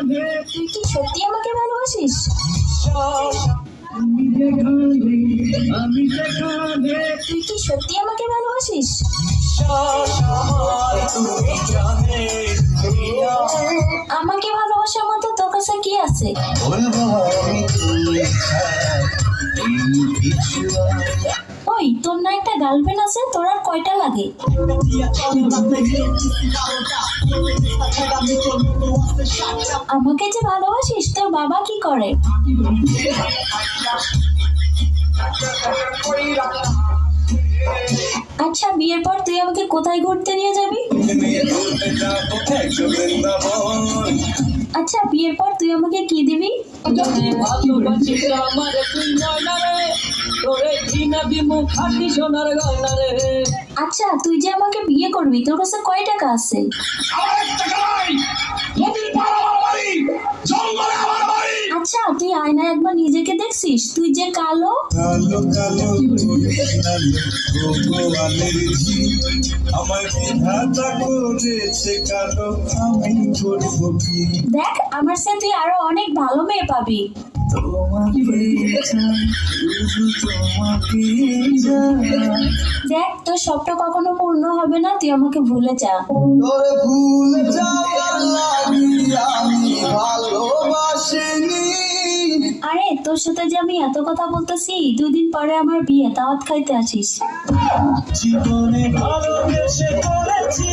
তুই কি সত্যি আমাকে ভালোবাসিস? তুই কি সত্যি আমাকে ভালোবাসিস? আমাকে ভালোবাসার মতো তোর কাছে কি আছে? ওই, তোর না একটা গার্লফ্রেন্ড আছে? তোর আর কয়টা লাগে? আমাকে যে ভালোবাসিস, তোর বাবা কি করে? আচ্ছা, বিয়ের পর তুই আমাকে কোথায় ঘুরতে নিয়ে যাবি? আচ্ছা, বিয়ের পর তুই আমাকে কি দিবি? আচ্ছা, তুই যে আমাকে বিয়ে করবি, তোর কাছে কয় টাকা আছে? আচ্ছা, তুই আয়নায় একবার নিজেকে দেখছিস? তুই যে কালো। দেখ, আমার সাথে তুই আরো অনেক ভালো মেয়ে পাবি। দেখ, তোর স্বপ্ন কখনো পূর্ণ হবে না, তুই আমাকে ভুলে যা। আরে, তোর সাথে যে আমি এত কথা বলতেছি, 2 দিন পরে আমার বিয়ে, দাওয়াত খাইতে আসিস। জীবনে ভালোবেসে করেছি